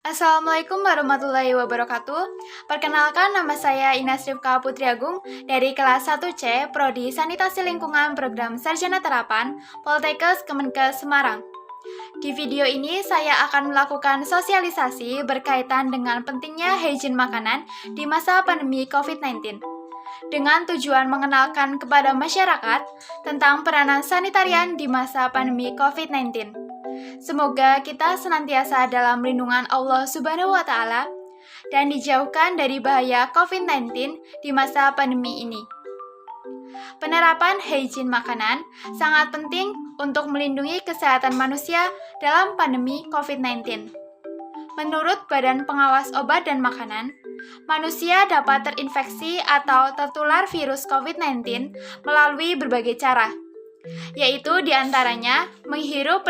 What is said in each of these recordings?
Assalamualaikum warahmatullahi wabarakatuh. Perkenalkan, nama saya Ines Rifka Putri Agung dari kelas 1C Prodi Sanitasi Lingkungan Program Sarjana Terapan Poltekkes Kemenkes Semarang. Di video ini saya akan melakukan sosialisasi berkaitan dengan pentingnya hygiene makanan di masa pandemi COVID-19 dengan tujuan mengenalkan kepada masyarakat tentang peranan sanitarian di masa pandemi COVID-19. Semoga kita senantiasa dalam lindungan Allah Subhanahu wa Ta'ala dan dijauhkan dari bahaya COVID-19 di masa pandemi ini. Penerapan hygiene makanan sangat penting untuk melindungi kesehatan manusia dalam pandemi COVID-19. Menurut Badan Pengawas Obat dan Makanan, manusia dapat terinfeksi atau tertular virus COVID-19 melalui berbagai cara, yaitu diantaranya menghirup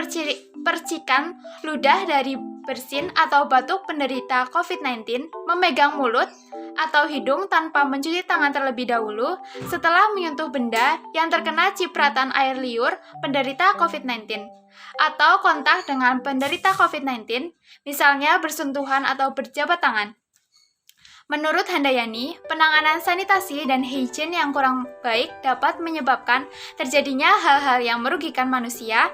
percikan ludah dari bersin atau batuk penderita COVID-19, memegang mulut atau hidung tanpa mencuci tangan terlebih dahulu setelah menyentuh benda yang terkena cipratan air liur penderita COVID-19, atau kontak dengan penderita COVID-19, misalnya bersentuhan atau berjabat tangan. Menurut Handayani, penanganan sanitasi dan hygiene yang kurang baik dapat menyebabkan terjadinya hal-hal yang merugikan manusia,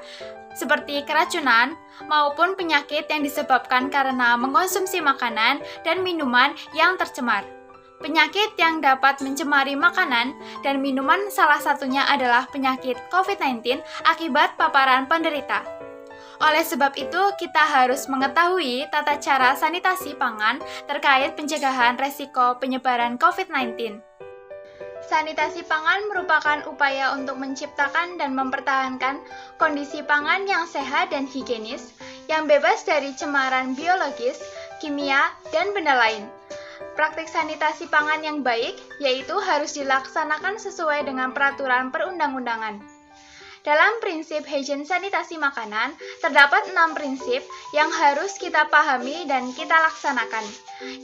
seperti keracunan maupun penyakit yang disebabkan karena mengkonsumsi makanan dan minuman yang tercemar. Penyakit yang dapat mencemari makanan dan minuman salah satunya adalah penyakit COVID-19 akibat paparan penderita. Oleh sebab itu, kita harus mengetahui tata cara sanitasi pangan terkait pencegahan resiko penyebaran COVID-19. Sanitasi pangan merupakan upaya untuk menciptakan dan mempertahankan kondisi pangan yang sehat dan higienis, yang bebas dari cemaran biologis, kimia, dan benda lain. Praktik sanitasi pangan yang baik yaitu harus dilaksanakan sesuai dengan peraturan perundang-undangan. Dalam prinsip hygiene sanitasi makanan, terdapat 6 prinsip yang harus kita pahami dan kita laksanakan,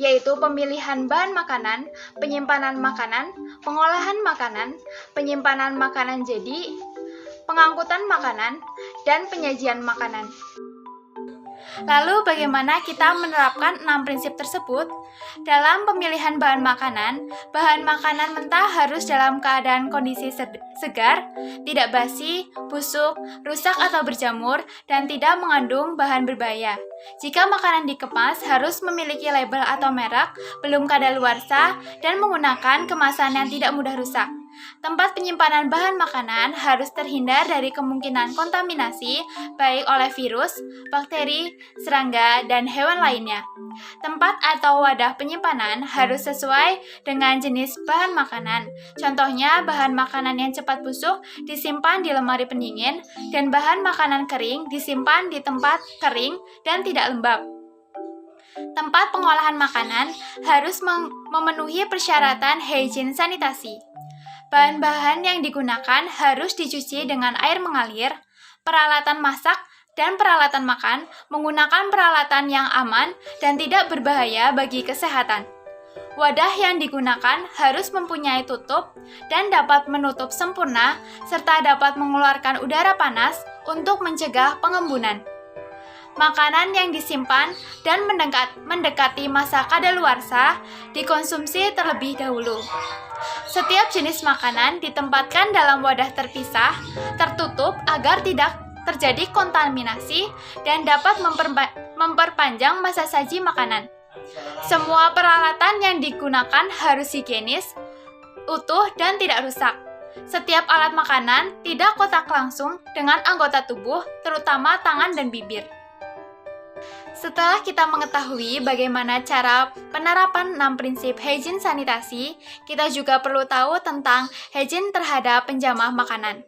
yaitu pemilihan bahan makanan, penyimpanan makanan, pengolahan makanan, penyimpanan makanan jadi, pengangkutan makanan, dan penyajian makanan. Lalu bagaimana kita menerapkan 6 prinsip tersebut? Dalam pemilihan bahan makanan mentah harus dalam keadaan kondisi segar, tidak basi, busuk, rusak atau berjamur, dan tidak mengandung bahan berbahaya. Jika makanan dikemas harus memiliki label atau merek, belum kadaluarsa, dan menggunakan kemasan yang tidak mudah rusak. Tempat penyimpanan bahan makanan harus terhindar dari kemungkinan kontaminasi baik oleh virus, bakteri, serangga, dan hewan lainnya. Tempat atau wadah penyimpanan harus sesuai dengan jenis bahan makanan. Contohnya, bahan makanan yang cepat busuk disimpan di lemari pendingin, dan bahan makanan kering disimpan di tempat kering dan tidak lembab. Tempat pengolahan makanan harus memenuhi persyaratan hygiene sanitasi. Bahan-bahan yang digunakan harus dicuci dengan air mengalir, peralatan masak, dan peralatan makan menggunakan peralatan yang aman dan tidak berbahaya bagi kesehatan. Wadah yang digunakan harus mempunyai tutup dan dapat menutup sempurna serta dapat mengeluarkan udara panas untuk mencegah pengembunan. Makanan yang disimpan dan mendekati masa kadaluarsa dikonsumsi terlebih dahulu. Setiap jenis makanan ditempatkan dalam wadah terpisah, tertutup agar tidak terjadi kontaminasi dan dapat memperpanjang masa saji makanan. Semua peralatan yang digunakan harus higienis, utuh, dan tidak rusak. Setiap alat makanan tidak kontak langsung dengan anggota tubuh, terutama tangan dan bibir. Setelah kita mengetahui bagaimana cara penerapan 6 prinsip hygiene sanitasi, kita juga perlu tahu tentang hygiene terhadap penjamah makanan.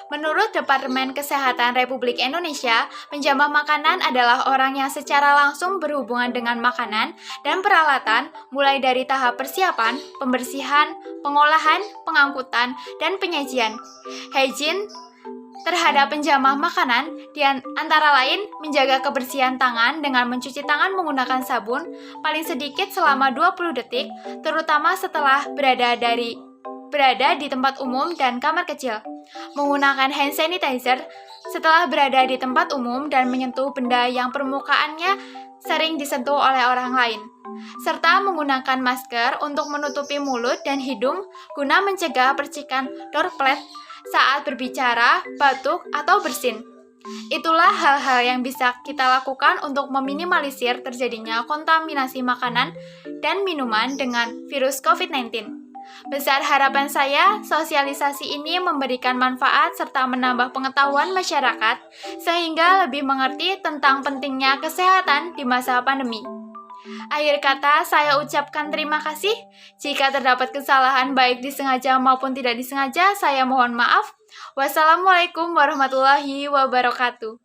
Menurut Departemen Kesehatan Republik Indonesia, penjamah makanan adalah orang yang secara langsung berhubungan dengan makanan dan peralatan mulai dari tahap persiapan, pembersihan, pengolahan, pengangkutan, dan penyajian. Hygiene terhadap penjamah makanan antara lain menjaga kebersihan tangan dengan mencuci tangan menggunakan sabun paling sedikit selama 20 detik, terutama setelah berada di tempat umum dan kamar kecil. Menggunakan hand sanitizer setelah berada di tempat umum dan menyentuh benda yang permukaannya sering disentuh oleh orang lain, serta menggunakan masker untuk menutupi mulut dan hidung guna mencegah percikan droplet saat berbicara, batuk, atau bersin. Itulah hal-hal yang bisa kita lakukan untuk meminimalisir terjadinya kontaminasi makanan dan minuman dengan virus COVID-19. Besar harapan saya, sosialisasi ini memberikan manfaat serta menambah pengetahuan masyarakat sehingga lebih mengerti tentang pentingnya kesehatan di masa pandemi. Akhir kata, saya ucapkan terima kasih. Jika terdapat kesalahan baik disengaja maupun tidak disengaja, saya mohon maaf. Wassalamualaikum warahmatullahi wabarakatuh.